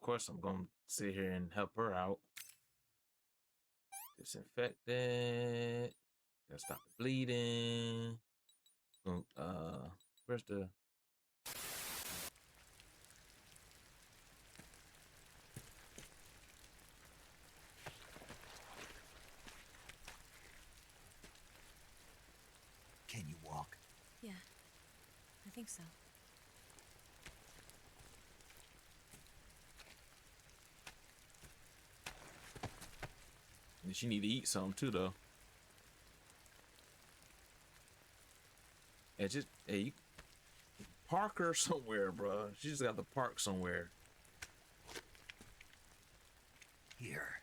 course, I'm gonna sit here and help her out. Disinfectant. Gotta stop the bleeding. Where's the... Can you walk? Yeah, I think so. She need to eat something too, though. And just, hey, you park her somewhere, bro. She just got to park somewhere. Here.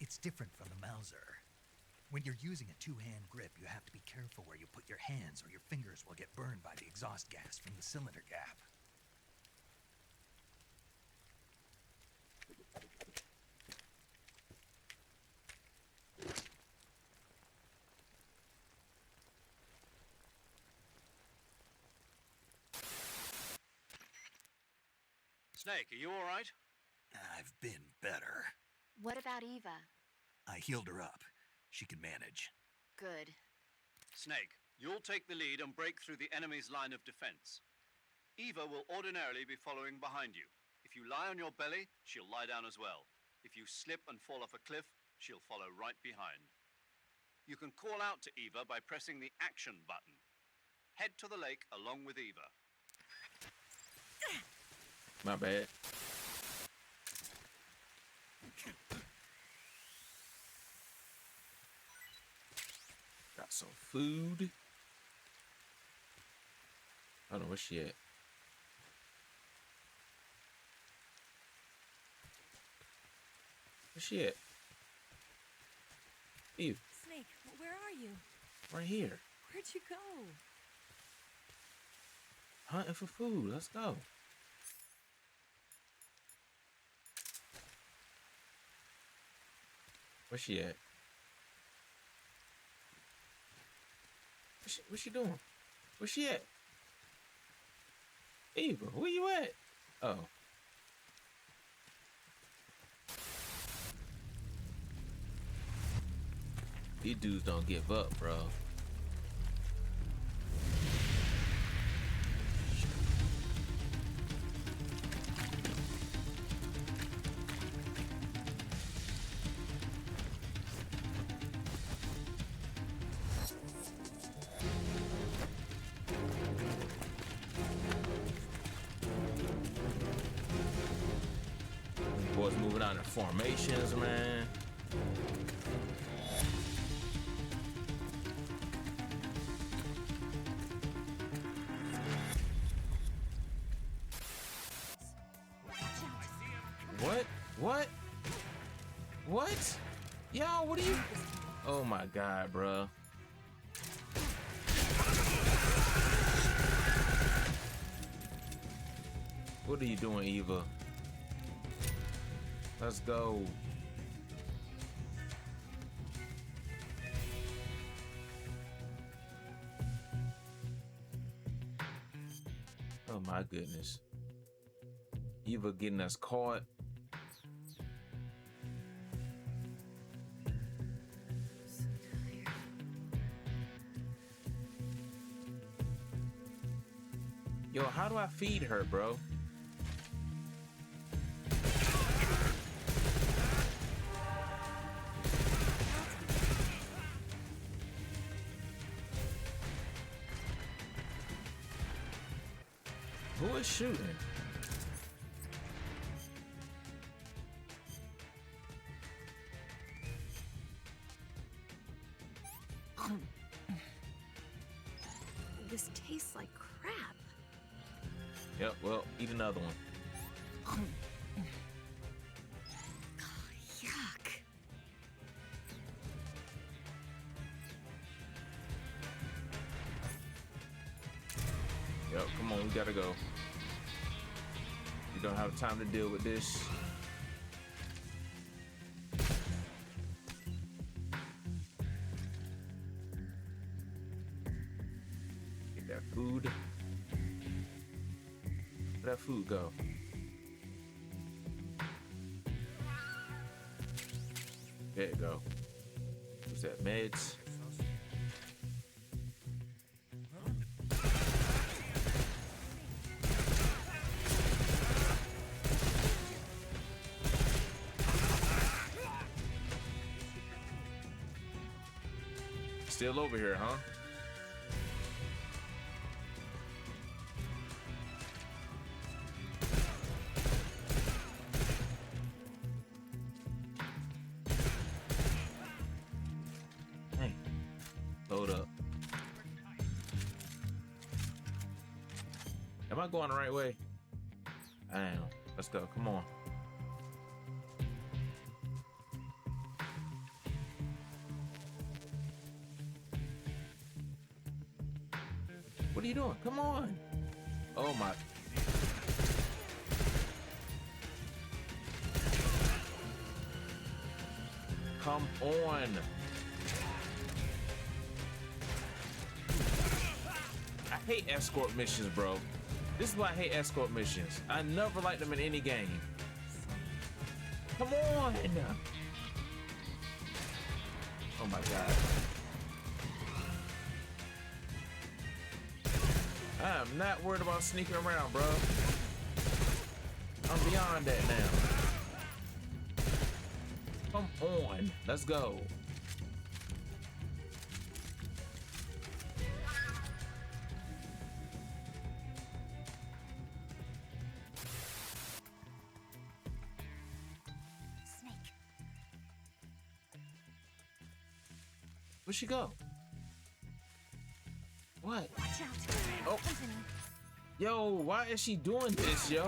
It's different from the Mauser. When you're using a two-hand grip, you have to be careful where you put your hands or your fingers will get burned by the exhaust gas from the cylinder gap. Snake, are you all right? I've been better. What about Eva? I healed her up. She can manage. Good. Snake, you'll take the lead and break through the enemy's line of defense. Eva will ordinarily be following behind you. If you lie on your belly, she'll lie down as well. If you slip and fall off a cliff, she'll follow right behind. You can call out to Eva by pressing the action button. Head to the lake along with Eva. My bad. Got some food. I don't know where she at. Where's she at? Eve. Snake, where are you? Right here. Where'd you go? Hunting for food. Let's go. Where's she at? What's she doing? Where's she at? Eva, where you at? Oh. These dudes don't give up, bro. Boys moving out in formations, man. What? What? What? Yo, what are you? Oh my God, bro. What are you doing, Eva? Let's go. Oh my goodness. Eva getting us caught. Yo, how do I feed her, bro? Who is shooting? This tastes like crap. Yep, well, eat another one. Yuck. Yep, come on, we gotta go. You don't have time to deal with this. Get that food. Where'd that food go? There it go. What's that? Meds? Still over here, huh? Hey, load up. Am I going the right way? I am. Let's go. Come on. What are you doing? Come on. Oh my. Come on. I hate escort missions, bro. This is why I hate escort missions. I never liked them in any game. Come on. Oh my God. I am not worried about sneaking around, bro. I'm beyond that now. Come on, let's go. Snake. Where'd she go? What? Watch out. Oh. Company. Yo, why is she doing this, yo?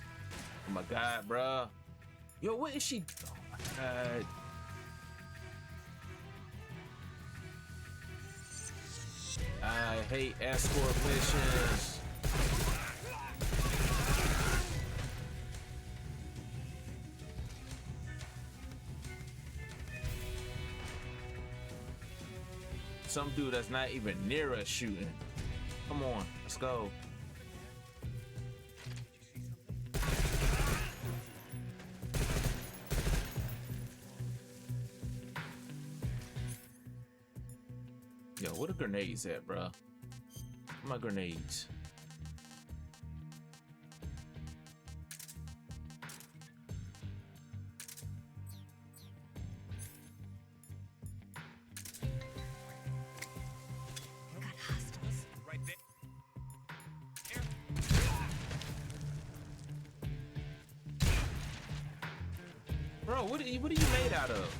Oh my God, bruh. Yo, what is she? Oh my God. I hate escort missions. Some dude that's not even near us shooting. Come on, let's go. Yo, where the grenades at, bro? Where my grenades? Got hostiles. Right there. Bro, what are you made out of?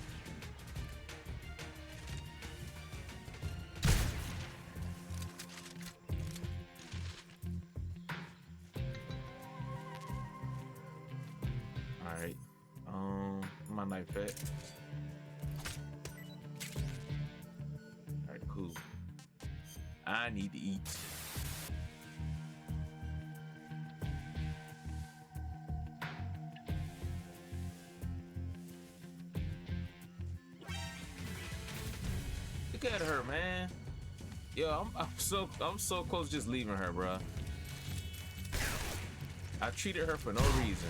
Alright. My knife at. Alright, cool. I need to eat. Look at her, man. Yo, I'm so close to just leaving her, bro. I treated her for no reason.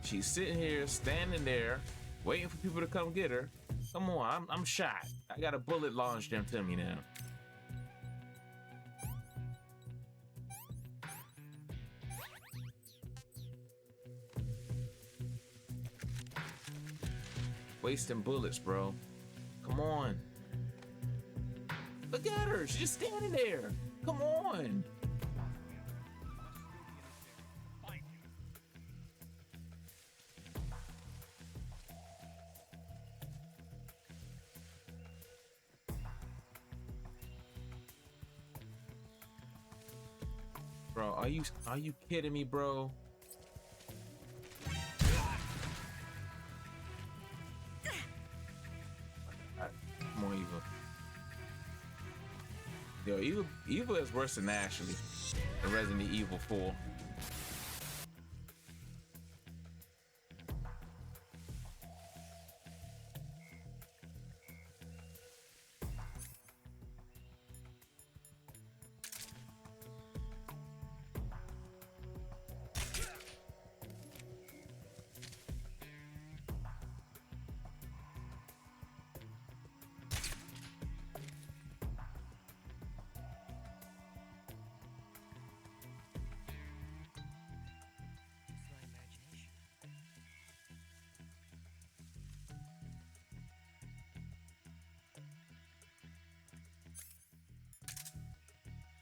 She's sitting here, standing there, waiting for people to come get her. Come on, I'm shot. I got a bullet launched into me now. Wasting bullets, bro. Come on. Look at her. She's just standing there. Come on. Bro, are you kidding me, bro? Yo, Evil is worse than Ashley in Resident Evil 4. It's my imagination.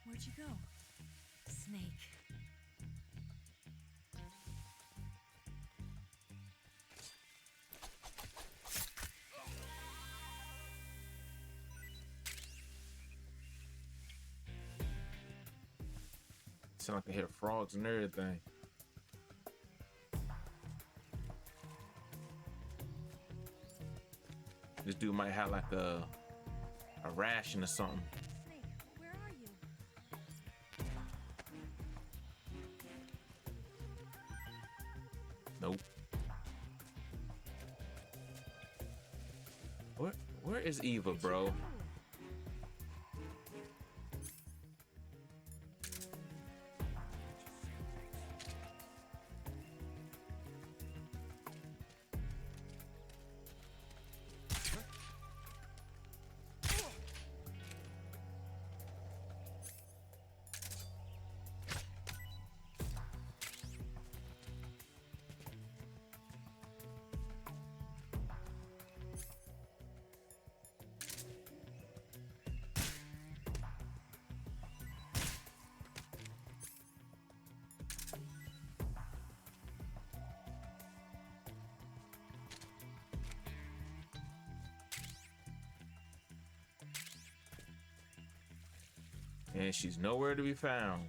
Where'd you go? Snake. Sound like I hear frogs and everything. This dude might have like a ration or something. Snake, where are you? Nope. Where is Eva, bro? And she's nowhere to be found.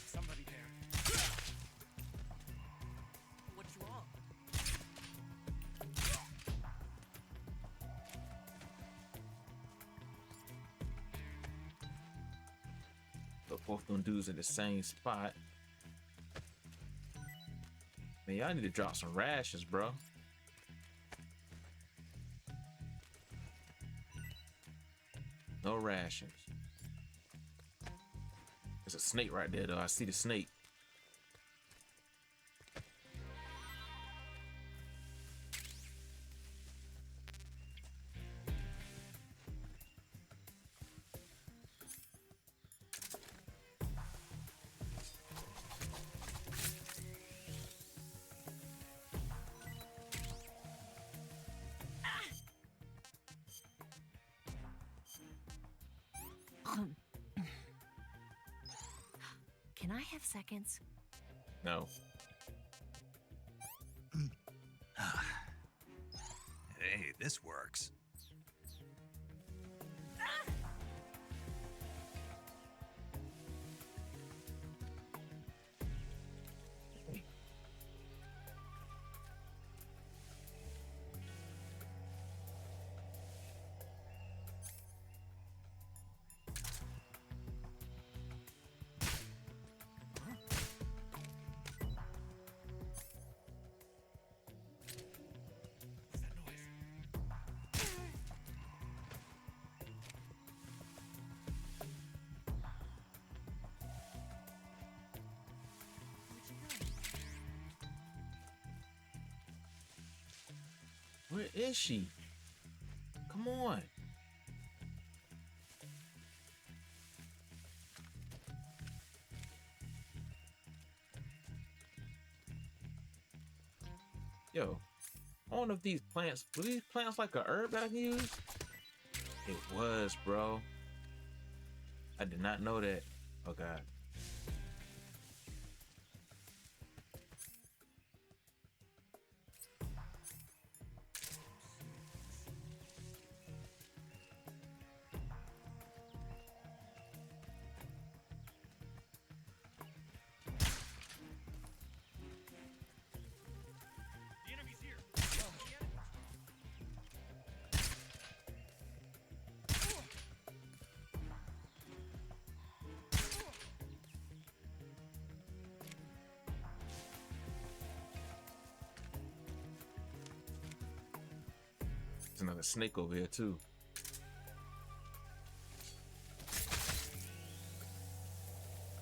Somebody there. What you want? But both them dudes in the same spot. Man, y'all need to drop some rations, bro. No rations. There's a snake right there, though. I see the snake. Can I have seconds? No. Hey, this works. What's that noise? Where'd you go? Where is she? Come on. Yo, I don't know if these plants, were these plants like a herb that I can use? It was, bro. I did not know that. Oh God. The enemy's here. There's another snake over here too.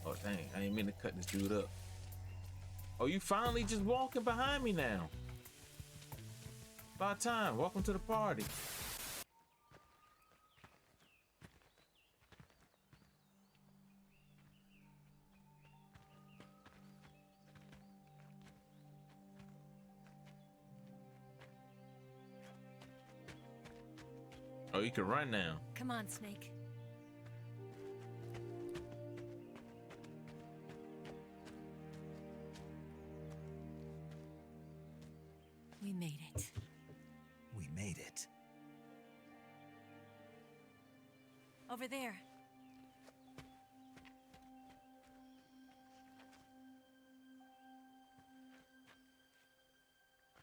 Oh dang, I ain't mean to cut this dude up. Oh, you finally just walking behind me now. About time. Welcome to the party. Oh, you can run now. Come on, Snake. We made it. We made it. Over there.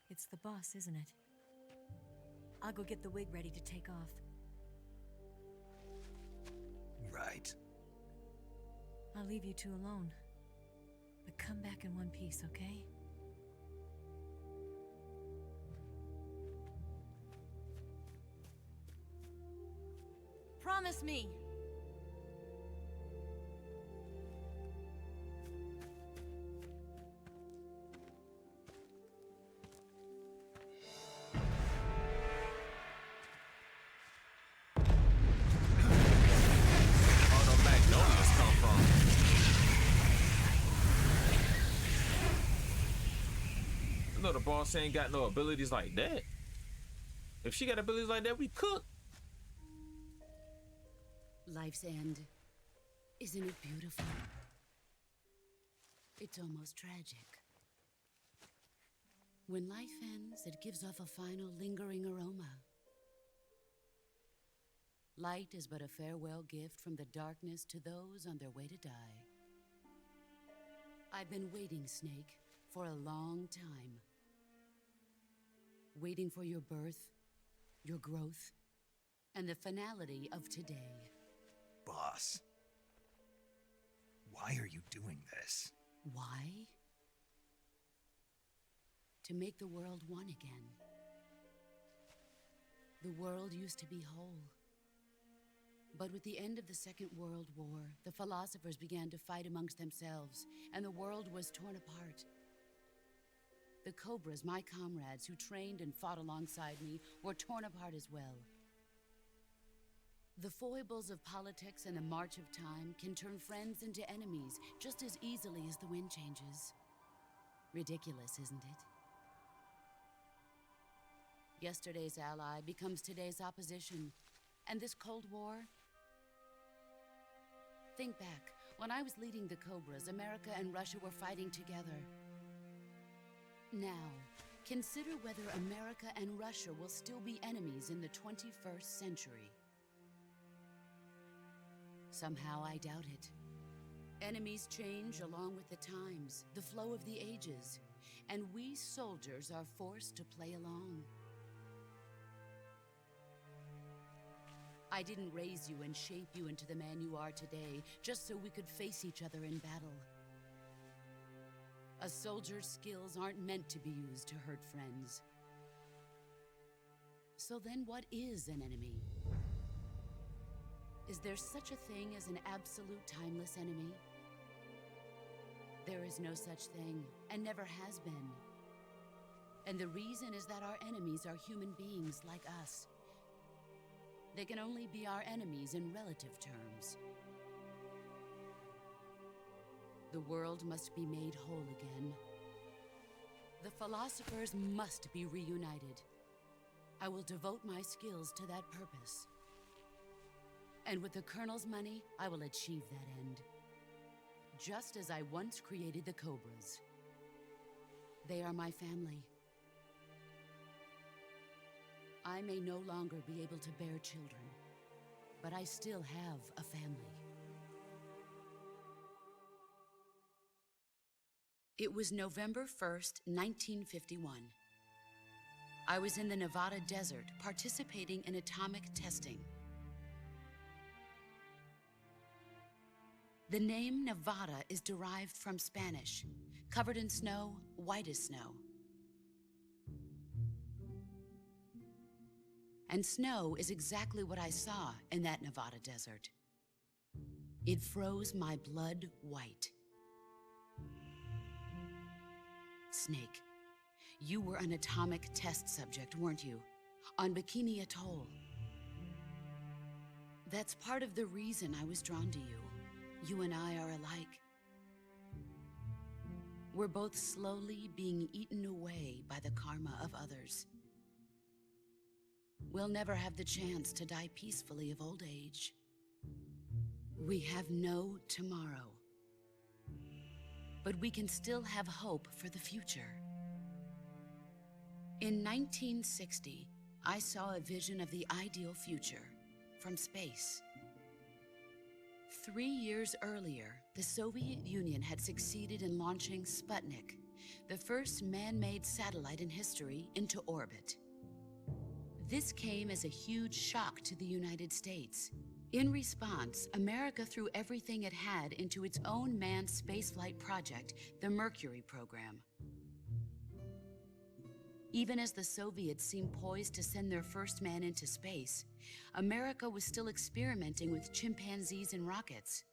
It's the boss, isn't it? I'll go get the wig ready to take off. Right. I'll leave you two alone. But come back in one piece, okay? Promise me! Oh, no, Magnolia's come from. You know the boss ain't got no abilities like that. If she got abilities like that, we cook. Life's end. Isn't it beautiful? It's almost tragic. When life ends, it gives off a final lingering aroma. Light is but a farewell gift from the darkness to those on their way to die. I've been waiting, Snake, for a long time. Waiting for your birth, your growth, and the finality of today. Boss. Why are you doing this? Why? To make the world one again. The world used to be whole. But with the end of the Second World War, the philosophers began to fight amongst themselves, and the world was torn apart. The Cobras, my comrades who trained and fought alongside me, were torn apart as well. The foibles of politics and the march of time can turn friends into enemies just as easily as the wind changes. Ridiculous, isn't it? Yesterday's ally becomes today's opposition. And this Cold War? Think back. When I was leading the Cobras, America and Russia were fighting together. Now, consider whether America and Russia will still be enemies in the 21st century. Somehow I doubt it. Enemies change along with the times, the flow of the ages, and we soldiers are forced to play along. I didn't raise you and shape you into the man you are today just so we could face each other in battle. A soldier's skills aren't meant to be used to hurt friends. So then what is an enemy? Is there such a thing as an absolute timeless enemy? There is no such thing, and never has been. And the reason is that our enemies are human beings like us. They can only be our enemies in relative terms. The world must be made whole again. The philosophers must be reunited. I will devote my skills to that purpose. And with the Colonel's money, I will achieve that end. Just as I once created the Cobras. They are my family. I may no longer be able to bear children, but I still have a family. It was November 1st, 1951. I was in the Nevada desert participating in atomic testing. The name Nevada is derived from Spanish, covered in snow, white as snow. And snow is exactly what I saw in that Nevada desert. It froze my blood white. Snake, you were an atomic test subject, weren't you? On Bikini Atoll. That's part of the reason I was drawn to you. You and I are alike. We're both slowly being eaten away by the karma of others. We'll never have the chance to die peacefully of old age. We have no tomorrow. But we can still have hope for the future. In 1960, I saw a vision of the ideal future from space. 3 years earlier, the Soviet Union had succeeded in launching Sputnik, the first man-made satellite in history, into orbit. This came as a huge shock to the United States. In response, America threw everything it had into its own manned spaceflight project, the Mercury program. Even as the Soviets seemed poised to send their first man into space, America was still experimenting with chimpanzees and rockets.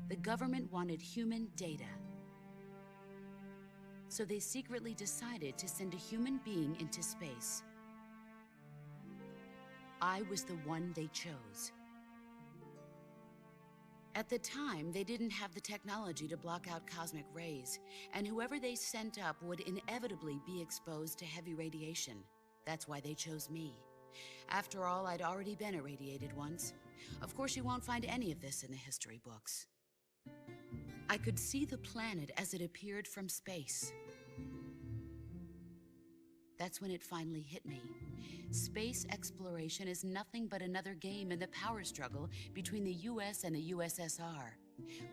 The government wanted human data. So they secretly decided to send a human being into space. I was the one they chose. At the time, they didn't have the technology to block out cosmic rays, and whoever they sent up would inevitably be exposed to heavy radiation. That's why they chose me. After all, I'd already been irradiated once. Of course, you won't find any of this in the history books. I could see the planet as it appeared from space. That's when it finally hit me. Space exploration is nothing but another game in the power struggle between the US and the USSR.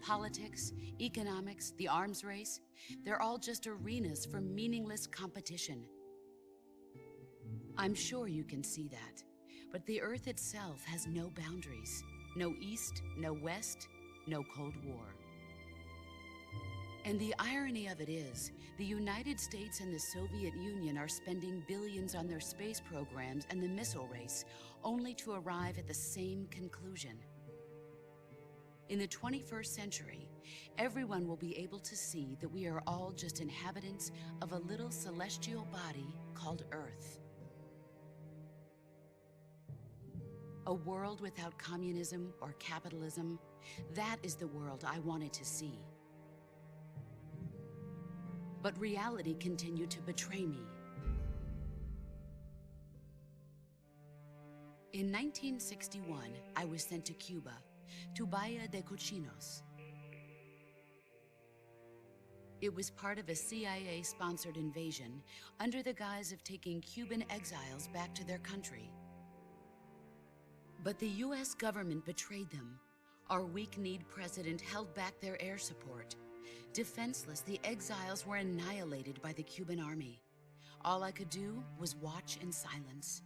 Politics, economics, the arms race, they're all just arenas for meaningless competition. I'm sure you can see that, but the Earth itself has no boundaries. No East, no West, no Cold War. And the irony of it is, the United States and the Soviet Union are spending billions on their space programs and the missile race, only to arrive at the same conclusion. In the 21st century, everyone will be able to see that we are all just inhabitants of a little celestial body called Earth. A world without communism or capitalism, that is the world I wanted to see. But reality continued to betray me. In 1961, I was sent to Cuba, to Bahia de Cochinos. It was part of a CIA-sponsored invasion under the guise of taking Cuban exiles back to their country. But the US government betrayed them. Our weak-kneed president held back their air support. Defenseless, the exiles were annihilated by the Cuban army. All I could do was watch in silence.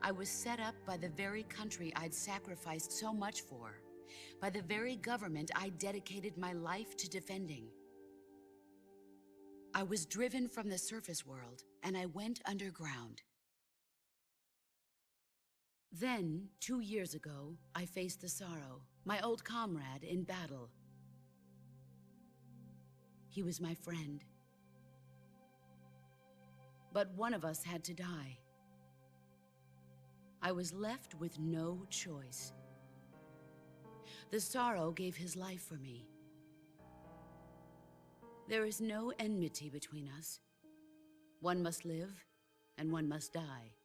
I was set up by the very country I'd sacrificed so much for, by the very government I dedicated my life to defending. I was driven from the surface world, and I went underground. Then, 2 years ago, I faced the Sorrow, my old comrade in battle. He was my friend. But one of us had to die. I was left with no choice. The Sorrow gave his life for me. There is no enmity between us. One must live, and one must die.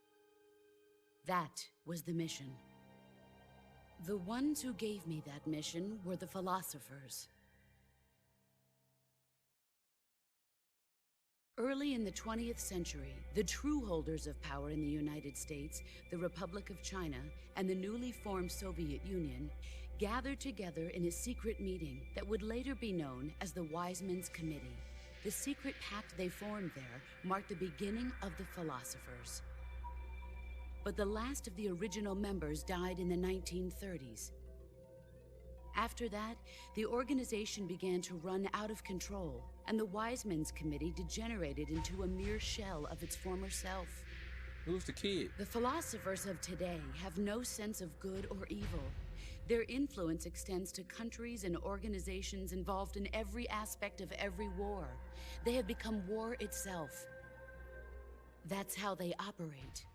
That was the mission. The ones who gave me that mission were the philosophers. Early in the 20th century, the true holders of power in the United States, the Republic of China, and the newly formed Soviet Union gathered together in a secret meeting that would later be known as the Wise Men's Committee. The secret pact they formed there marked the beginning of the philosophers. But the last of the original members died in the 1930s. After that, the organization began to run out of control, and the Wise Men's Committee degenerated into a mere shell of its former self. Who's the kid? The philosophers of today have no sense of good or evil. Their influence extends to countries and organizations involved in every aspect of every war. They have become war itself. That's how they operate.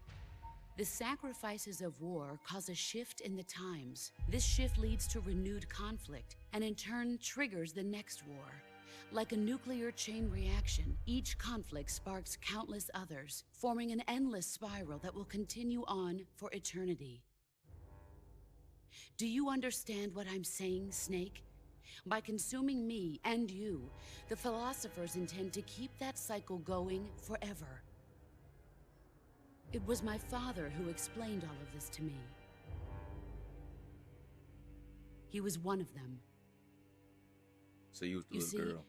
The sacrifices of war cause a shift in the times. This shift leads to renewed conflict, and in turn triggers the next war. Like a nuclear chain reaction, each conflict sparks countless others, forming an endless spiral that will continue on for eternity. Do you understand what I'm saying, Snake? By consuming me and you, the philosophers intend to keep that cycle going forever. It was my father who explained all of this to me. He was one of them. So you was the You little see, girl.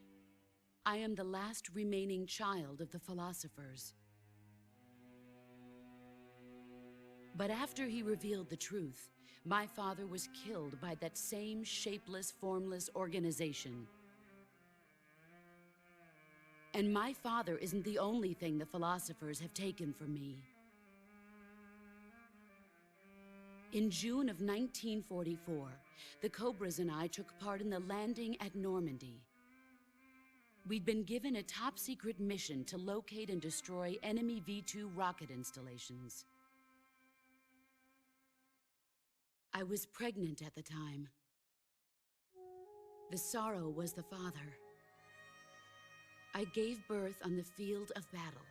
I am the last remaining child of the philosophers. But after he revealed the truth, my father was killed by that same shapeless, formless organization. And my father isn't the only thing the philosophers have taken from me. In June of 1944, the Cobras and I took part in the landing at Normandy. We'd been given a top-secret mission to locate and destroy enemy V-2 rocket installations. I was pregnant at the time. The sorrow was the father. I gave birth on the field of battle.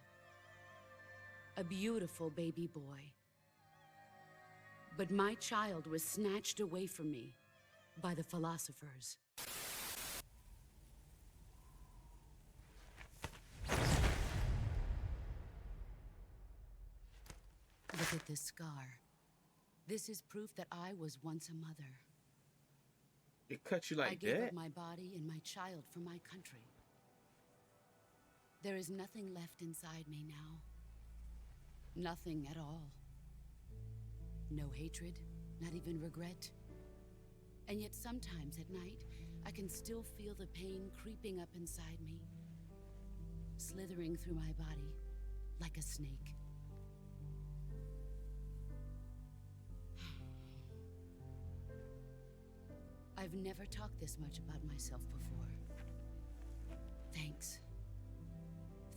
A beautiful baby boy. But my child was snatched away from me by the philosophers. Look at this scar. This is proof that I was once a mother. It cut you I like gave that? up my body and my child for my country. There is nothing left inside me now. Nothing at all. No hatred, not even regret. And yet sometimes at night, I can still feel the pain creeping up inside me, slithering through my body like a snake. I've never talked this much about myself before. Thanks.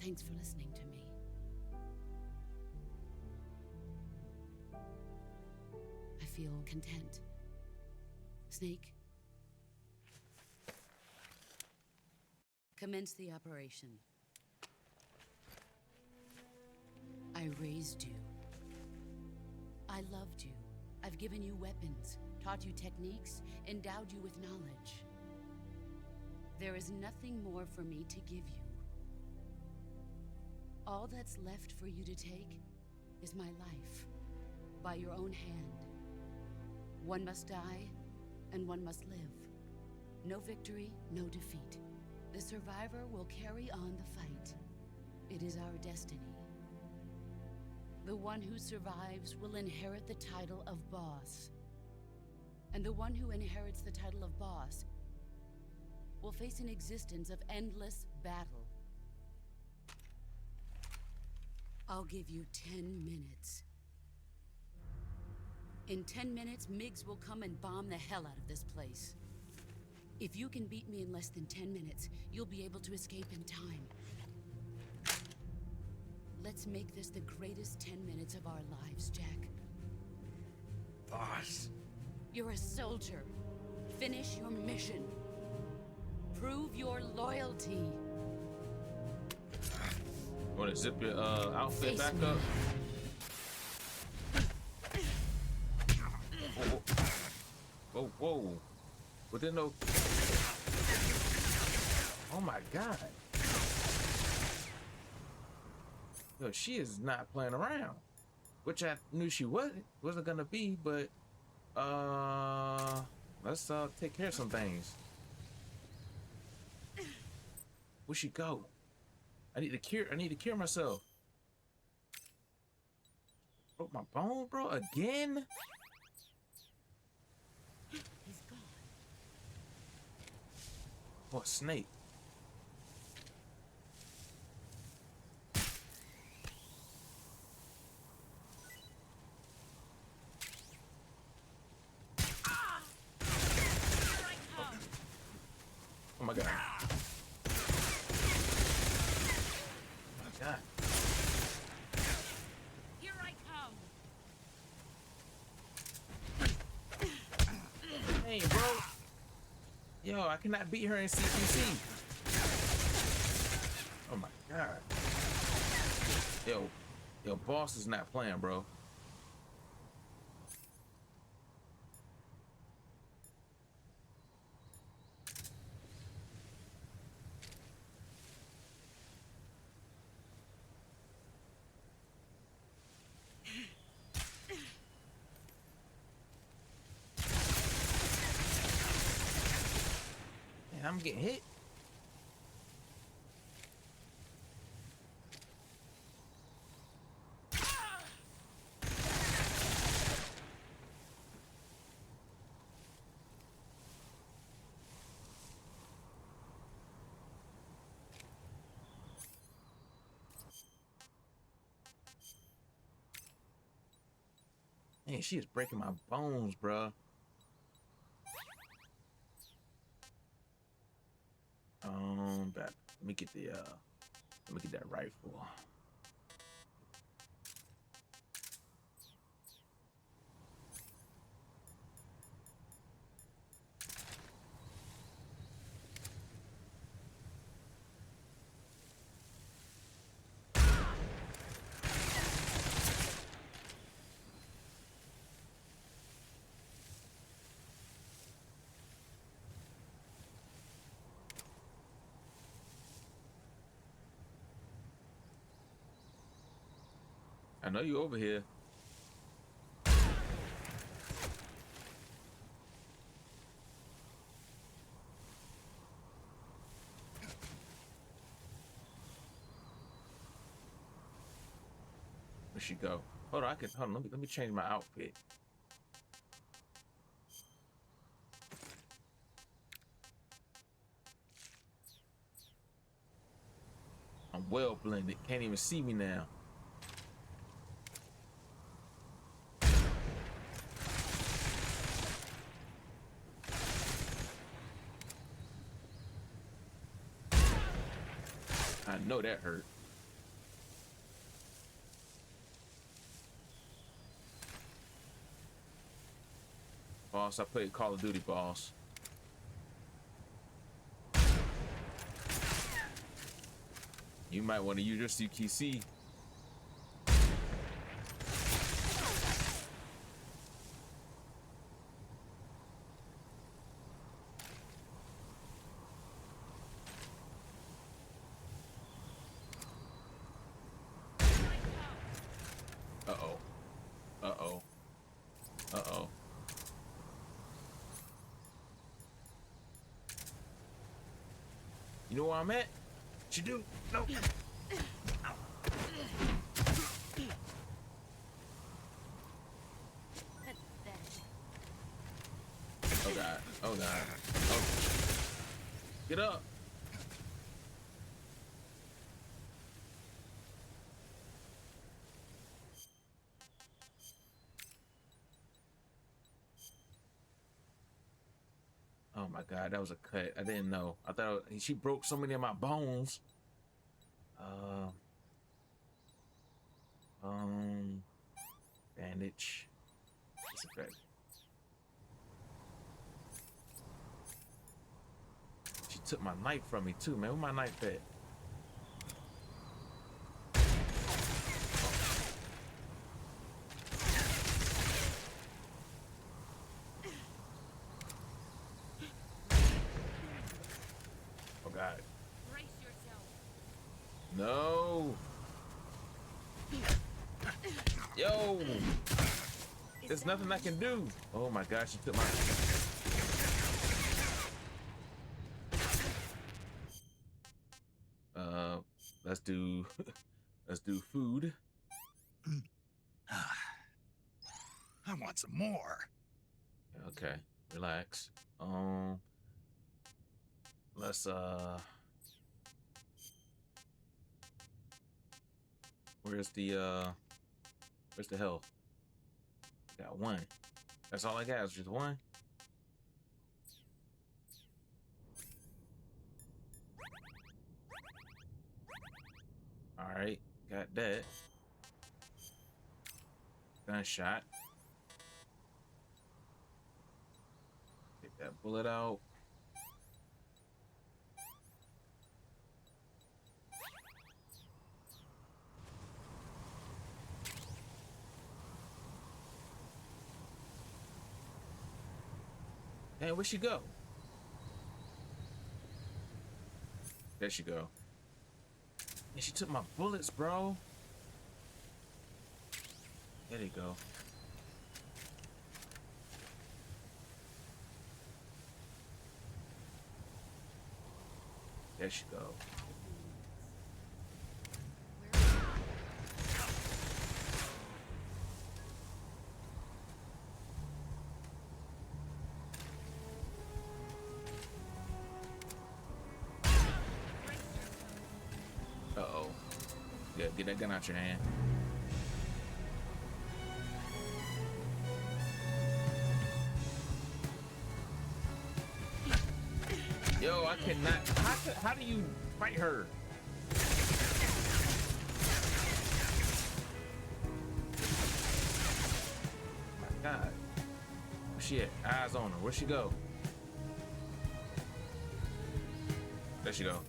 Thanks for listening to me. I feel content. Snake, commence the operation. I raised you. I loved you. I've given you weapons, taught you techniques, endowed you with knowledge. There is nothing more for me to give you. All that's left for you to take is my life, by your own hand. One must die, and one must live. No victory, no defeat. The survivor will carry on the fight. It is our destiny. The one who survives will inherit the title of boss. And the one who inherits the title of boss will face an existence of endless battle. I'll give you 10 minutes. In 10 minutes, MiGs will come and bomb the hell out of this place. If you can beat me in less than 10 minutes, you'll be able to escape in time. Let's make this the greatest 10 minutes of our lives, Jack. Boss. You're a soldier. Finish your mission. Prove your loyalty. Want to zip your outfit Face back me. up? Whoa, whoa. Within no... Oh my God. Yo, she is not playing around. Which I knew she wasn't gonna be, but let's take care of some things. Where'd she go? I need to cure myself. Broke my bone, bro, again? He's gone. Oh, a snake. Oh my god. Oh my god. Here I come. Hey, bro. Yo, I cannot beat her in CQC. Oh my god. Yo, boss is not playing, bro. Man, I'm getting hit. Man, she is breaking my bones, bro. Let me get that rifle. I know you over here. Where'd she go? Hold on, hold on. Let me change my outfit. I'm well blended. Can't even see me now. I know that hurt. Boss, I played Call of Duty, boss. You might want to use your CQC. Uh-oh. Uh-oh. Uh-oh. You know where I'm at? What you do? No. Oh god. Oh god. Oh. Get up. Oh my god, that was a cut. I didn't know. I thought she broke so many of my bones. Bandage. Disinfect. She took my knife from me too, man. Where my knife at? Oh god. Brace yourself. No. Yo. There's nothing I can do. Oh my gosh, she took my. Let's do let's do food. I want some more. Okay, relax. Let's where's the health? Got one. That's all I got is just one. All right, got that. Gunshot. Take that bullet out. Hey, where'd she go? There she go. And she took my bullets, bro. There you go. There she go. Uh-oh. Yeah, get that gun out your hand. Yo, I cannot. How do you fight her? My God. Where's she at? Eyes on her. Where'd she go? There she go.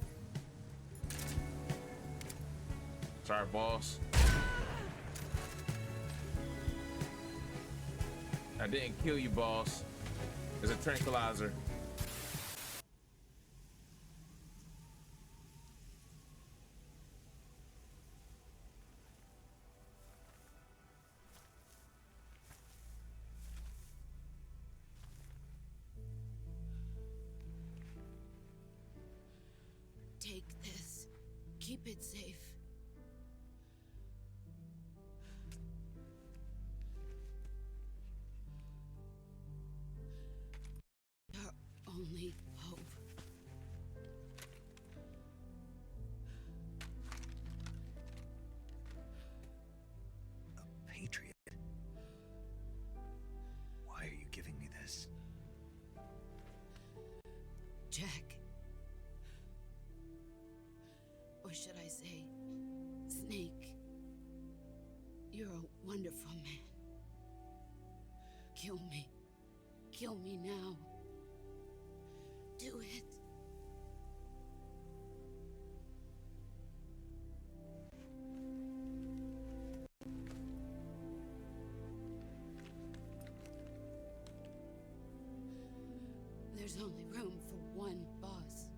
Sorry, boss. I didn't kill you, boss. It's a tranquilizer. Take this. Keep it safe. Your only hope. A patriot? Why are you giving me this? Jack. Or should I say, Snake? You're a wonderful man. Kill me. Kill me now. Do it. There's only room for one boss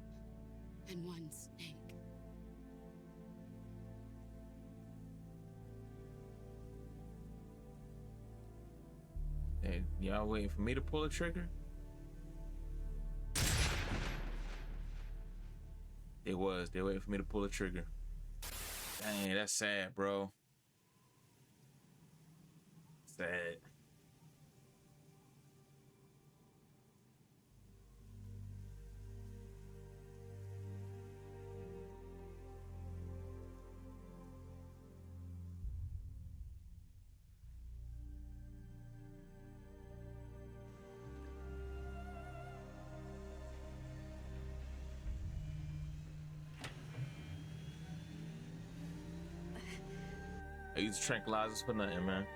and one Snake. Hey, y'all waiting for me to pull a trigger? They waiting for me to pull a trigger. Dang, that's sad, bro. Sad. I use tranquilizers for nothing, man.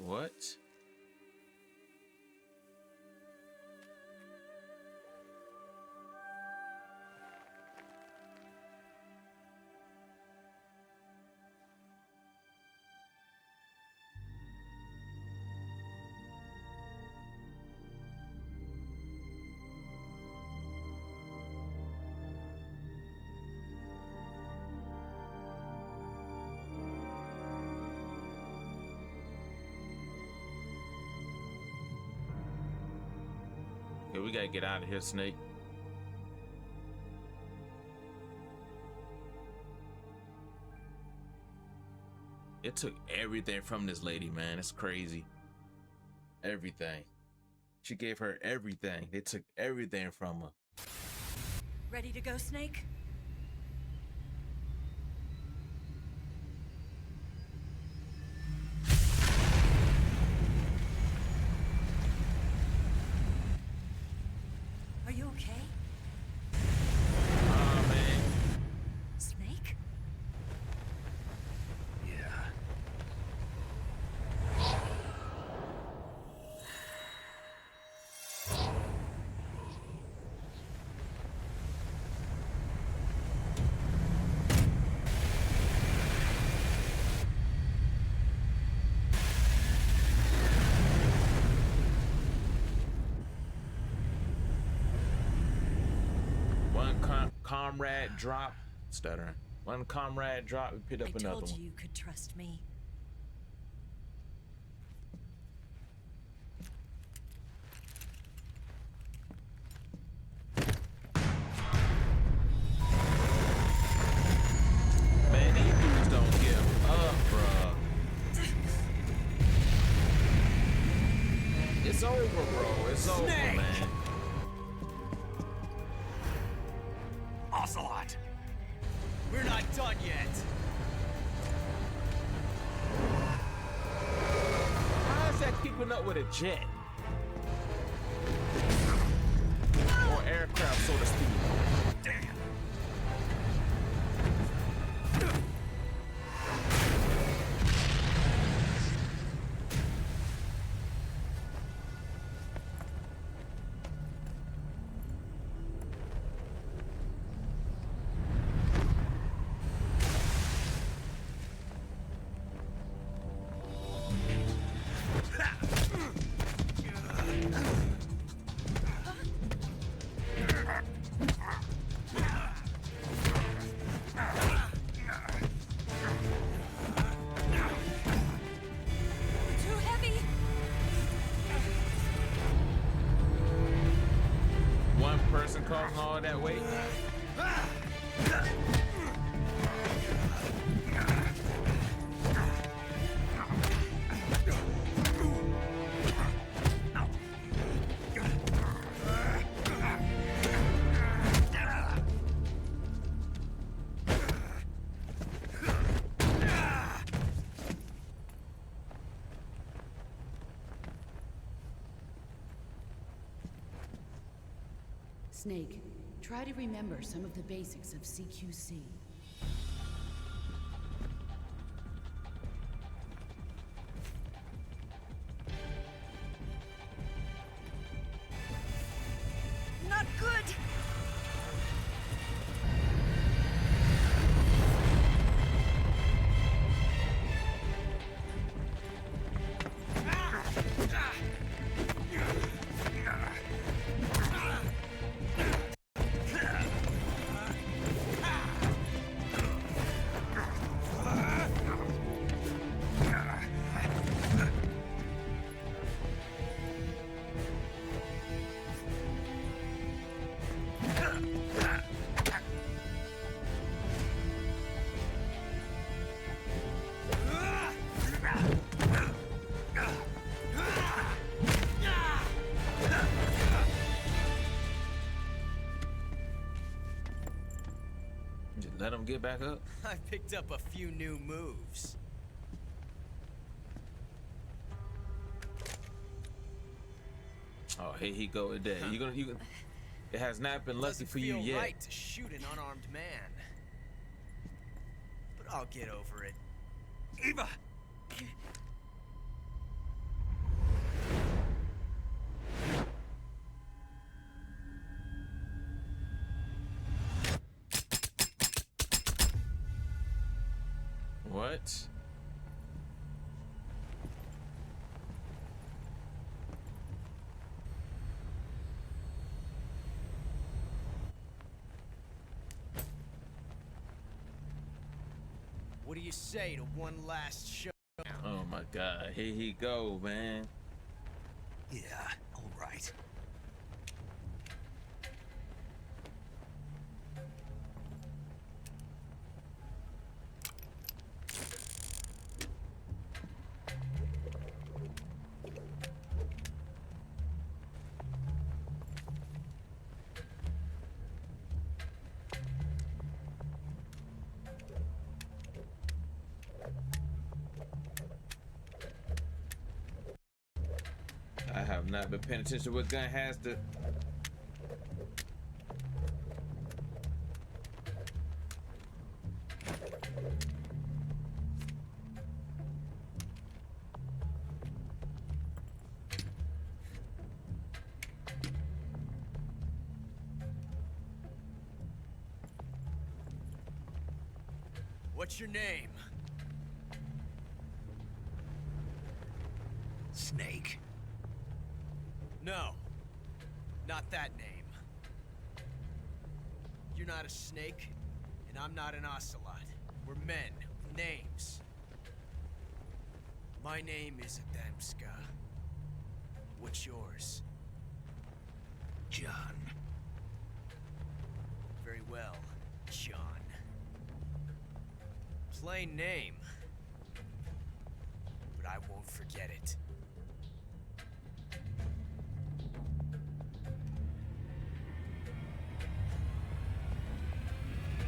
What? Okay, we gotta get out of here, Snake. It took everything from this lady, man. It's crazy. Everything. She gave her everything. They took everything from her. Ready to go, Snake? Are you okay? Oh, man. Snake? Yeah. One comrade drop. Stuttering. One comrade drop. We picked up I another told one. you you could trust me. Man, these dudes don't give up, bruh. It's over, bro. It's over, Snake! man. Ocelot! We're not done yet. How is that keeping up with a jet? Or aircraft, so to speak. Damn. Too heavy! One person causing all that weight. Snake, try to remember some of the basics of CQC. Not good! Just let them get back up. I picked up a few new moves. Oh, here he go with that. You gonna. It has not been lucky Doesn't for you feel yet. right to shoot an unarmed man. But I'll get over it. Eva! What? What do you say to one last show? Oh my God! Here he go, man. Yeah, all right. I've not been paying attention to what gun has to. What's your name? Snake. No. Not that name. You're not a snake, and I'm not an ocelot. We're men with names. My name is Adamska. What's yours? John. Very well, John. Plain name. But I won't forget it.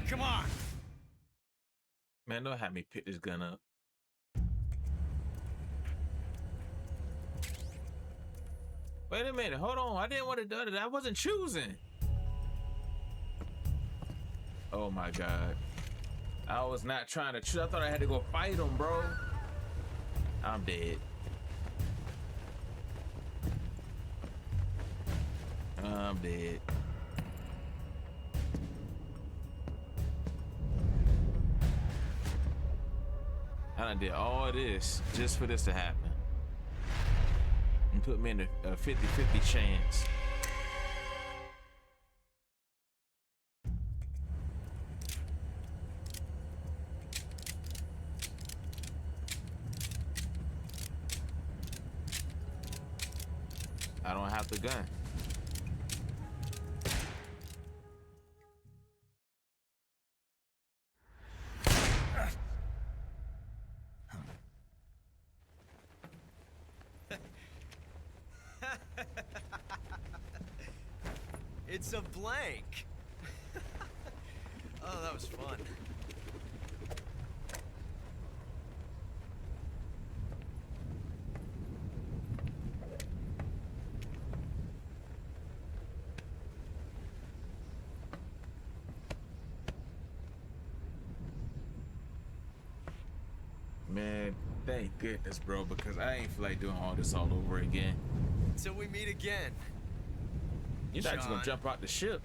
Come on! Man, don't have me pick this gun up. Wait a minute, hold on. I didn't want to do it. I wasn't choosing. Oh my God. I was not trying to choose. I thought I had to go fight him, bro. I'm dead. I'm dead. I done did all this just for this to happen. And put me in a 50-50 chance. I don't have the gun. It's a blank. Oh, that was fun. Man, thank goodness, bro, because I ain't feel like doing all this all over again. Till we meet again. You're not just gonna Sean. jump out the ship.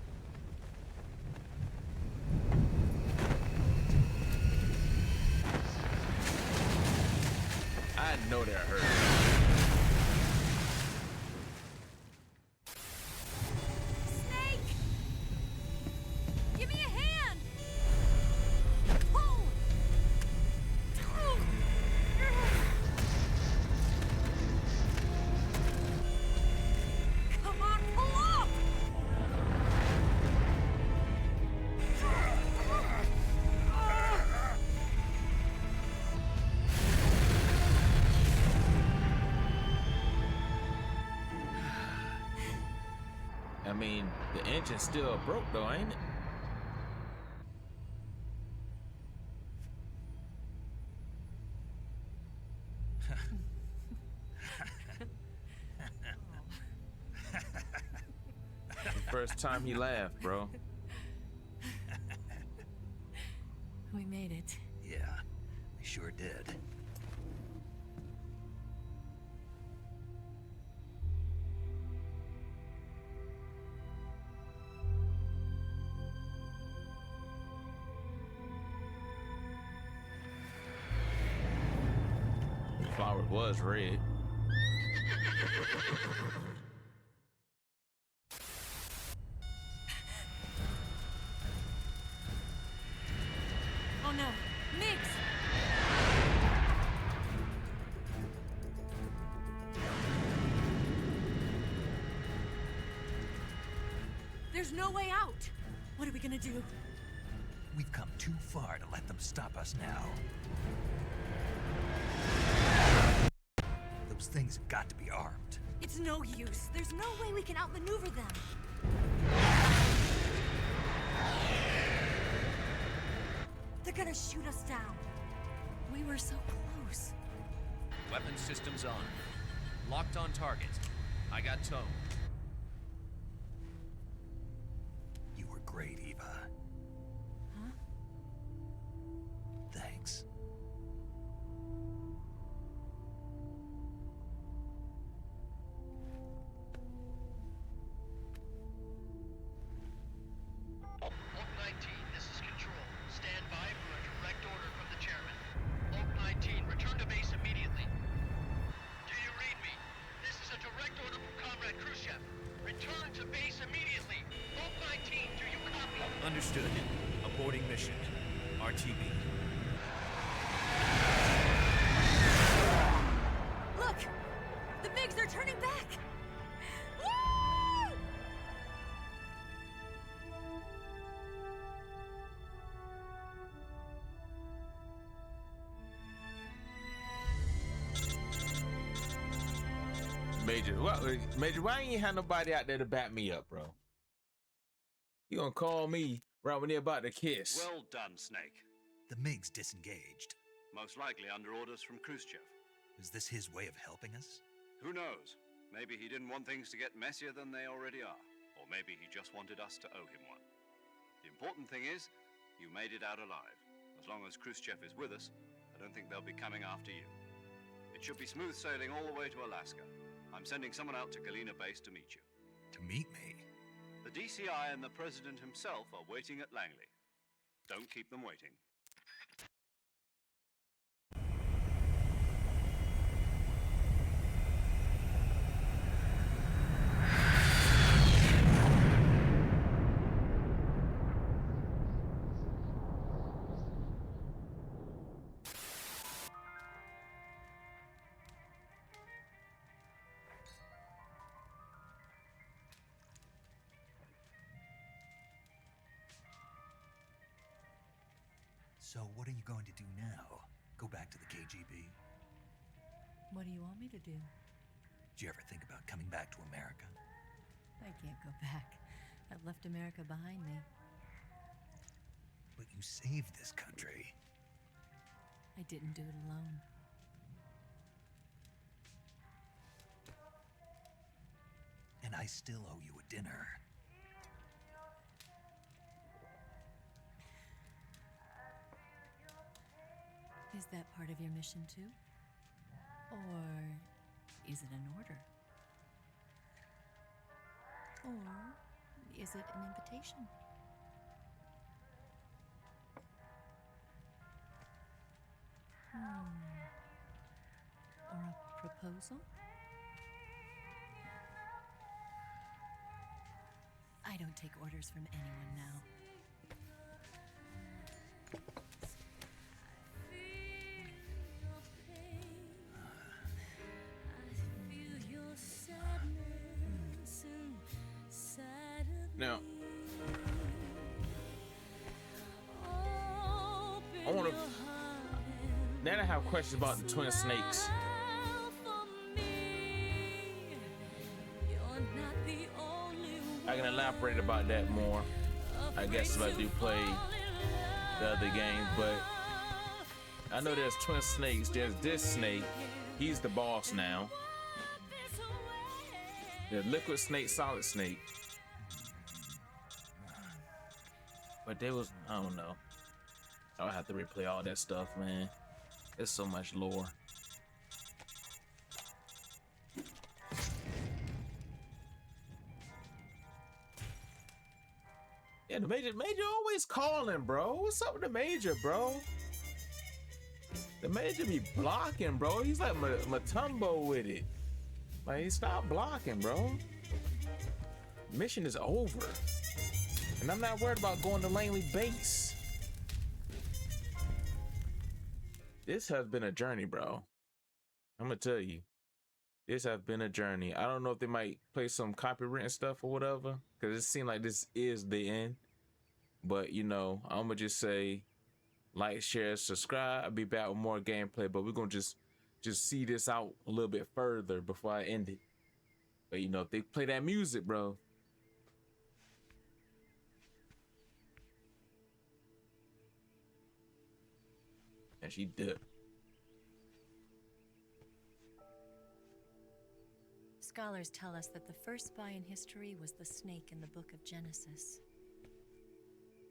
I know that hurt. Snake! Give me a hand! Pull! Come on, pull up! I mean, the engine's still broke though, ain't it? The first time he laughed, bro. We made it. Yeah, we sure did. The flower was red. Oh no, Mix! There's no way out! What are we gonna do? We've come too far to let them stop us now. Those things have got to be armed. It's no use. There's no way we can outmaneuver them. They're gonna shoot us down. We were so close. Weapon systems on. Locked on target. I got tow. You were great, Eva. Huh? Thanks. Oak 19, this is Control. Stand by for a direct order from the chairman. Oak 19, return to base immediately. Do you read me? This is a direct order from Comrade Khrushchev. Return to base immediately. Oak 19, do you copy? Understood. Aborting mission. RTB. Look! The MiGs are turning back! Woo! Major, why ain't you have nobody out there to back me up, bro? You gonna call me right when they're about to kiss? Well done, Snake. The MiG's disengaged. Most likely under orders from Khrushchev. Is this his way of helping us? Who knows? Maybe he didn't want things to get messier than they already are. Or maybe he just wanted us to owe him one. The important thing is, you made it out alive. As long as Khrushchev is with us, I don't think they'll be coming after you. It should be smooth sailing all the way to Alaska. I'm sending someone out to Galena Base to meet you. To meet me? The DCI and the President himself are waiting at Langley. Don't keep them waiting. So what are you going to do now? Go back to the KGB? What do you want me to do? Did you ever think about coming back to America? I can't go back. I've left America behind me. But you saved this country. I didn't do it alone. And I still owe you a dinner. Is that part of your mission too? Or is it an order? Or is it an invitation? Or a proposal? I don't take orders from anyone now. Now, I want to. Now I have questions about the twin snakes. I can elaborate about that more, I guess, if I do play the other games. But I know there's twin snakes. There's this snake. He's the boss now. There's liquid snake, solid snake. But there was, I don't know. I'll have to replay all that stuff, man. There's so much lore. Yeah, the major always calling, bro. What's up with the major, bro? The major be blocking, bro. He's like Matumbo with it. Like, he stopped blocking, bro. Mission is over. And I'm not worried about going to Langley Base. This has been a journey, bro. I'm gonna tell you. This has been a journey. I don't know if they might play some copywritten stuff or whatever, because it seemed like this is the end. But, you know, I'm gonna just say, like, share, subscribe. I'll be back with more gameplay, but we're gonna just see this out a little bit further before I end it. But, you know, if they play that music, bro. And she dipped. Scholars tell us that the first spy in history was the snake in the book of Genesis.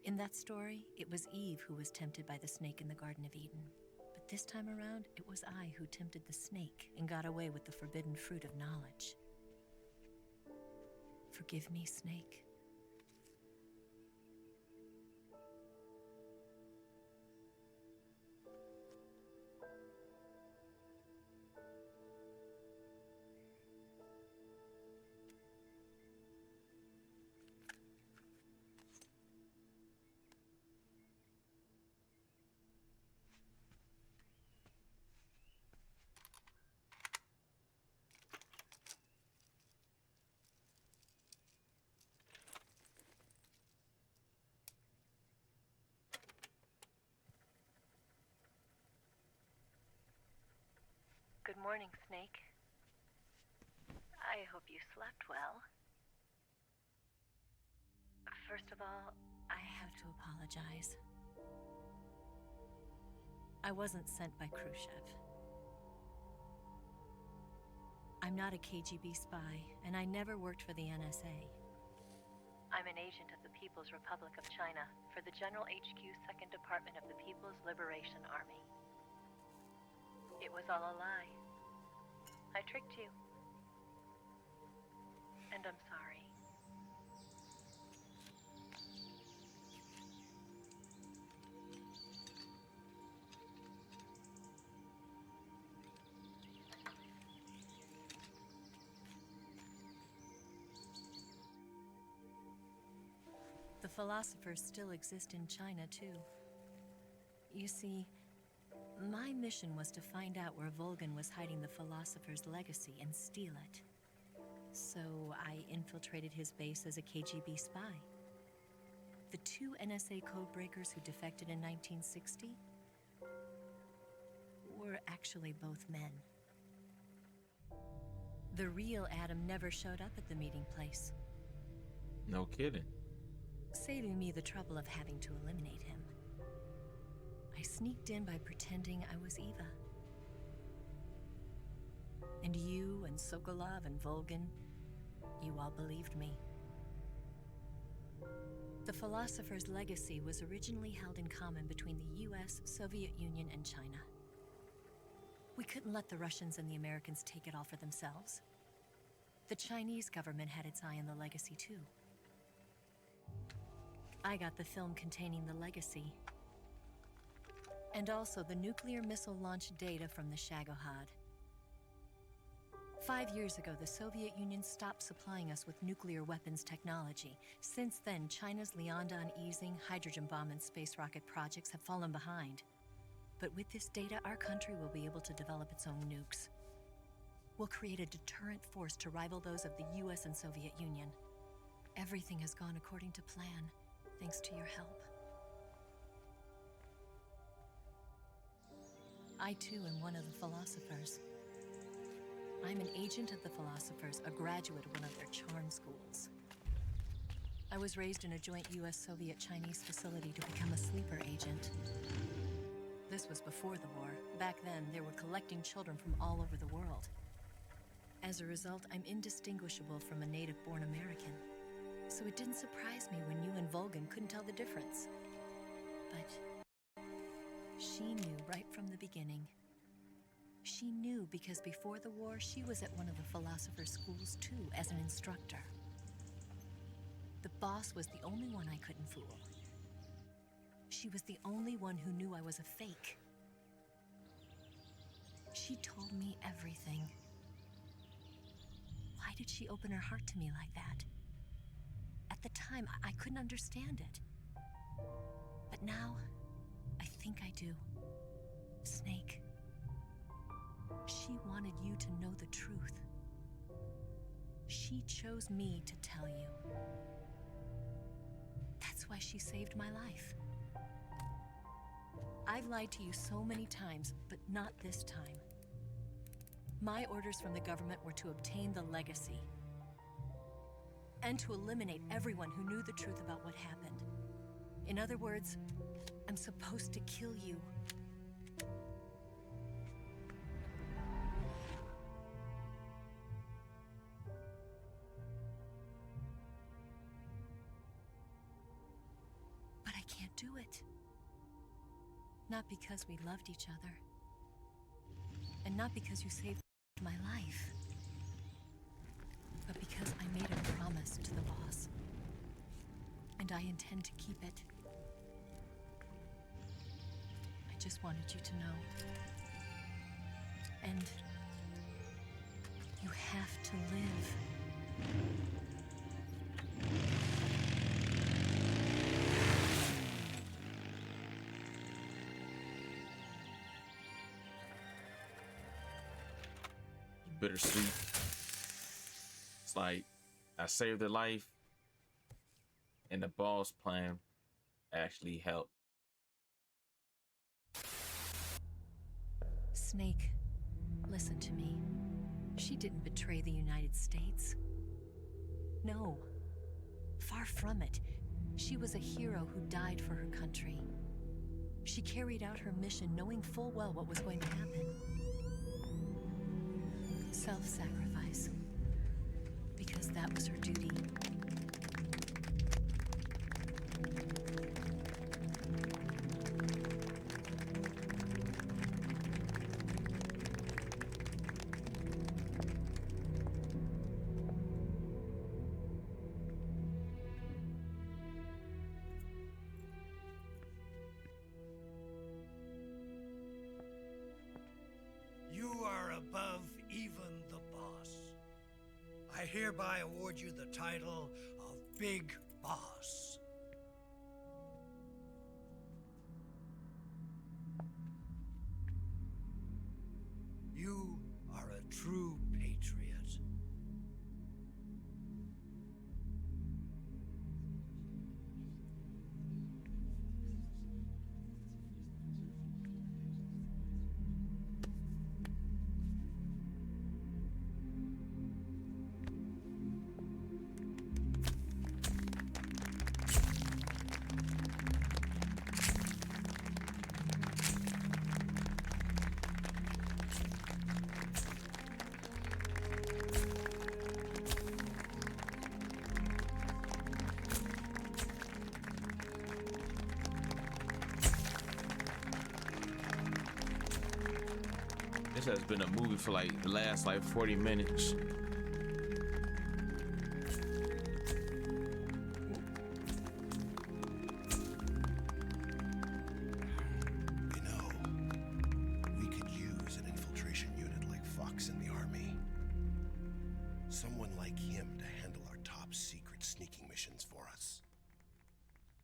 In that story, it was Eve who was tempted by the snake in the Garden of Eden. But this time around, it was I who tempted the snake and got away with the forbidden fruit of knowledge. Forgive me, Snake. Good morning, Snake. I hope you slept well. First of all, I have to apologize. I wasn't sent by Khrushchev. I'm not a KGB spy, and I never worked for the NSA. I'm an agent of the People's Republic of China for the General HQ 2nd Department of the People's Liberation Army. It was all a lie. I tricked you. And I'm sorry. The philosophers still exist in China, too. You see, my mission was to find out where Volgan was hiding the philosopher's legacy and steal it. So I infiltrated his base as a KGB spy. The two NSA codebreakers who defected in 1960 were actually both men. The real Adam never showed up at the meeting place, No kidding. saving me the trouble of having to eliminate him. I sneaked in by pretending I was Eva. And you and Sokolov and Volgan, you all believed me. The philosopher's legacy was originally held in common between the US, Soviet Union, and China. We couldn't let the Russians and the Americans take it all for themselves. The Chinese government had its eye on the legacy, too. I got the film containing the legacy, and also the nuclear missile launch data from the Shagohod. 5 years ago, the Soviet Union stopped supplying us with nuclear weapons technology. Since then, China's Liaodong easing, hydrogen bomb, and space rocket projects have fallen behind. But with this data, our country will be able to develop its own nukes. We'll create a deterrent force to rival those of the US and Soviet Union. Everything has gone according to plan, thanks to your help. I too am one of the philosophers. I'm an agent of the philosophers, a graduate of one of their charm schools. I was raised in a joint US-Soviet-Chinese facility to become a sleeper agent. This was before the war. Back then, they were collecting children from all over the world. As a result, I'm indistinguishable from a native-born American. So it didn't surprise me when you and Volgan couldn't tell the difference. But she knew right from the beginning. She knew because before the war, she was at one of the philosopher's schools too, as an instructor. The boss was the only one I couldn't fool. She was the only one who knew I was a fake. She told me everything. Why did she open her heart to me like that? At the time, I couldn't understand it. But now, I think I do. Snake. She wanted you to know the truth. She chose me to tell you. That's why she saved my life. I've lied to you so many times, but not this time. My orders from the government were to obtain the legacy and to eliminate everyone who knew the truth about what happened. In other words, I'm supposed to kill you. do it. Not because we loved each other. And not because you saved my life. But because I made a promise to the boss. And I intend to keep it. I just wanted you to know. And you have to live. Bittersweet. It's like I saved her life, and the boss plan actually helped. Snake, listen to me. She didn't betray the United States. No. Far from it. She was a hero who died for her country. She carried out her mission knowing full well what was going to happen. Self-sacrifice. Because that was her duty. You are above even the boss. I hereby award you the title of Big Boss. You are a true patriot. This has been a movie for like the last like 40 minutes. You know, we could use an infiltration unit like Fox in the army. Someone like him to handle our top secret sneaking missions for us.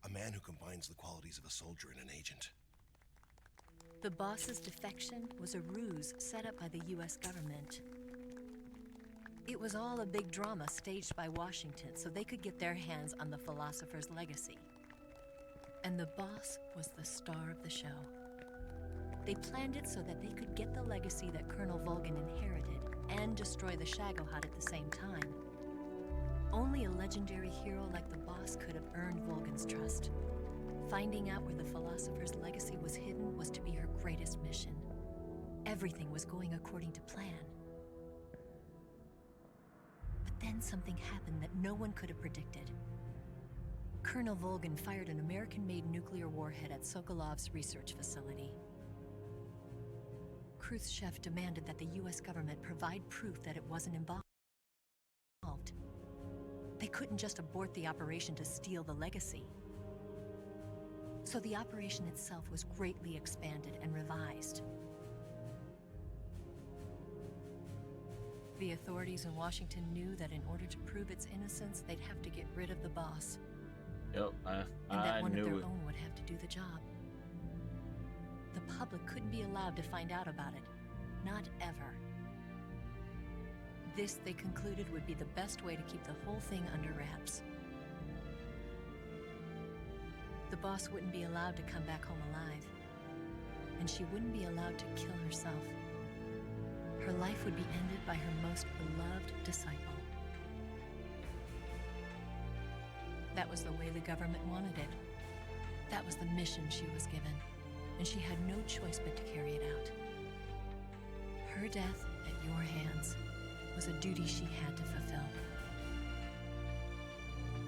A man who combines the qualities of a soldier and an agent. The boss's defection was a ruse set up by the US government. It was all a big drama staged by Washington so they could get their hands on the philosopher's legacy. And the boss was the star of the show. They planned it so that they could get the legacy that Colonel Volgan inherited and destroy the Shagohod at the same time. Only a legendary hero like the boss could have earned Volgan's trust. Finding out where the philosopher's legacy was hidden was to be her greatest mission. Everything was going according to plan. But then something happened that no one could have predicted. Colonel Volgan fired an American-made nuclear warhead at Sokolov's research facility. Khrushchev demanded that the US government provide proof that it wasn't involved. They couldn't just abort the operation to steal the legacy. So the operation itself was greatly expanded and revised. The authorities in Washington knew that in order to prove its innocence, they'd have to get rid of the boss. Yep, And that I one of knew their it. own would have to do the job. The public couldn't be allowed to find out about it. Not ever. This, they concluded, would be the best way to keep the whole thing under wraps. The boss wouldn't be allowed to come back home alive. And she wouldn't be allowed to kill herself. Her life would be ended by her most beloved disciple. That was the way the government wanted it. That was the mission she was given, and she had no choice but to carry it out. Her death at your hands was a duty she had to fulfill.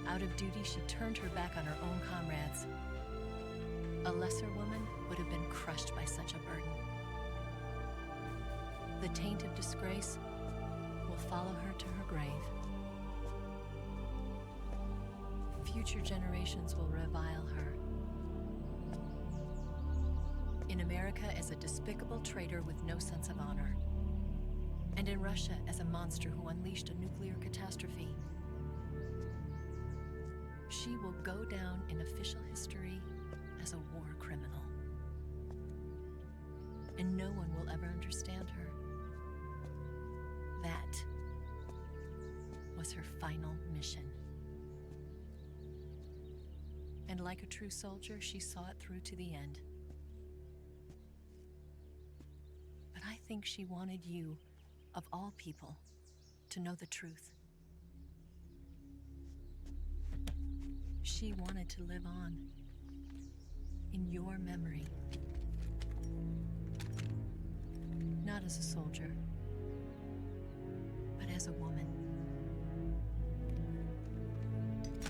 Out of duty, she turned her back on her own comrades A lesser woman would have been crushed by such a burden. The taint of disgrace will follow her to her grave. Future generations will revile her. In America as a despicable traitor with no sense of honor. And in Russia as a monster who unleashed a nuclear catastrophe. She will go down in official history as a war criminal. And no one will ever understand her. That was her final mission. And like a true soldier, she saw it through to the end. But I think she wanted you, of all people, to know the truth. She wanted to live on in your memory. Not as a soldier, but as a woman.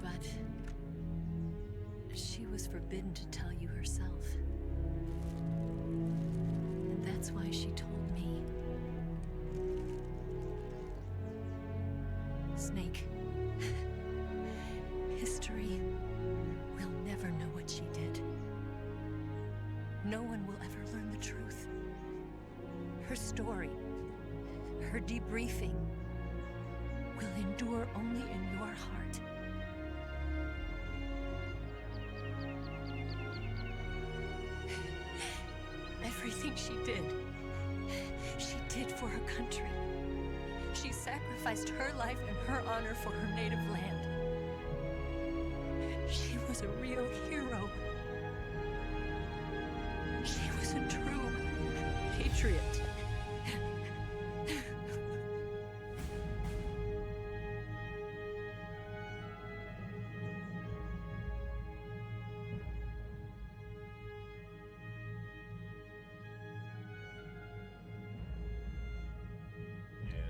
But she was forbidden to tell you herself. And that's why she told me. Snake, history will never know what she did. No one will ever learn the truth. Her story, her debriefing, will endure only in your heart. Everything she did for her country. She sacrificed her life and her honor for her native land. She was a real hero. She was a true patriot.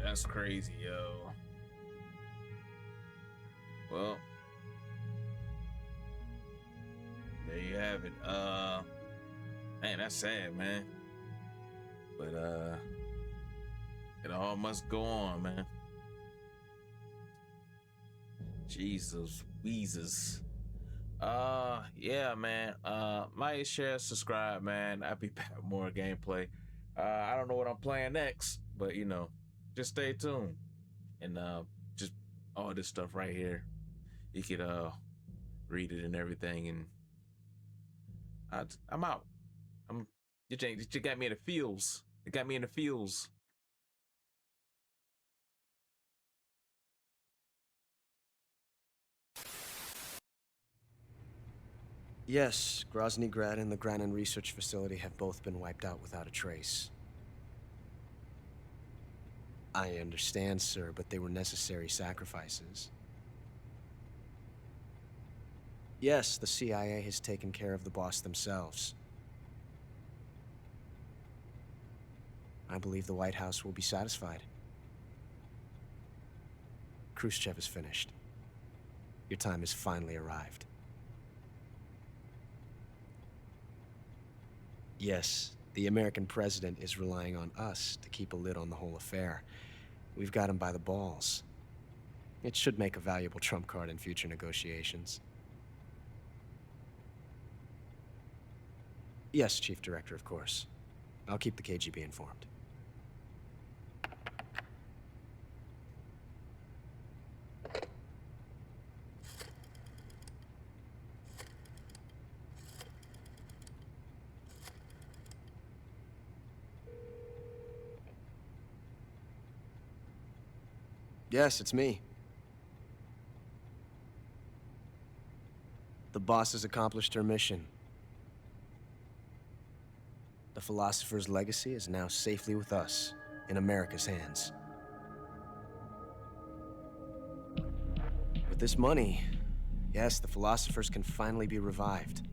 That's crazy, yo. Well, there you have it. Man, that's sad, man. But it all must go on, man. Jesus Weezus. Yeah, man. Like, share, subscribe, man. I'll be back with more gameplay. I don't know what I'm playing next, but you know, just stay tuned. And just all this stuff right here, you could read it and everything. And I'm out. You got me in the feels. It got me in the feels. Yes, Grozny Grad and the Granin Research Facility have both been wiped out without a trace. I understand, sir, but they were necessary sacrifices. Yes, the CIA has taken care of the boss themselves. I believe the White House will be satisfied. Khrushchev is finished. Your time has finally arrived. Yes, the American president is relying on us to keep a lid on the whole affair. We've got him by the balls. It should make a valuable trump card in future negotiations. Yes, Chief Director, of course. I'll keep the KGB informed. Yes, it's me. The boss has accomplished her mission. The philosopher's legacy is now safely with us, in America's hands. With this money, yes, the philosophers can finally be revived.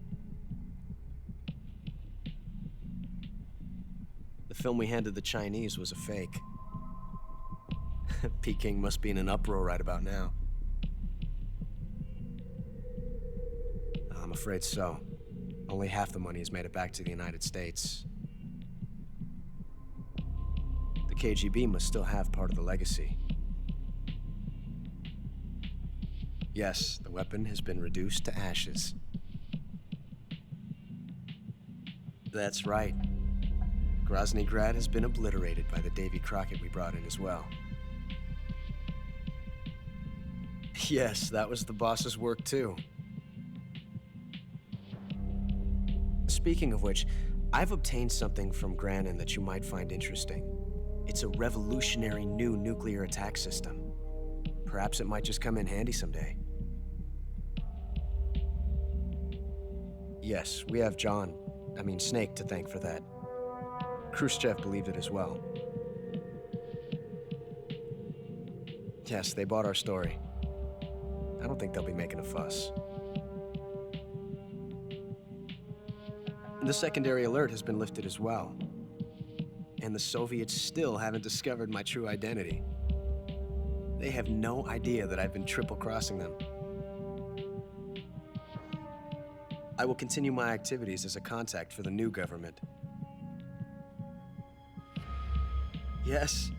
The film we handed the Chinese was a fake. Peking must be in an uproar right about now. I'm afraid so. Only half the money has made it back to the United States. The KGB must still have part of the legacy. Yes, the weapon has been reduced to ashes. That's right. Grozny Grad has been obliterated by the Davy Crockett we brought in as well. Yes, that was the boss's work too. Speaking of which, I've obtained something from Granin that you might find interesting. It's a revolutionary new nuclear attack system. Perhaps it might just come in handy someday. Yes, we have Snake to thank for that. Khrushchev believed it as well. Yes, they bought our story. I don't think they'll be making a fuss. The secondary alert has been lifted as well. And the Soviets still haven't discovered my true identity. They have no idea that I've been triple-crossing them. I will continue my activities as a contact for the new government. Yes,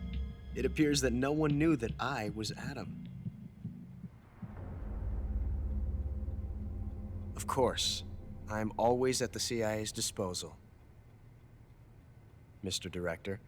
it appears that no one knew that I was Adam. Of course, I'm always at the CIA's disposal, Mr. Director.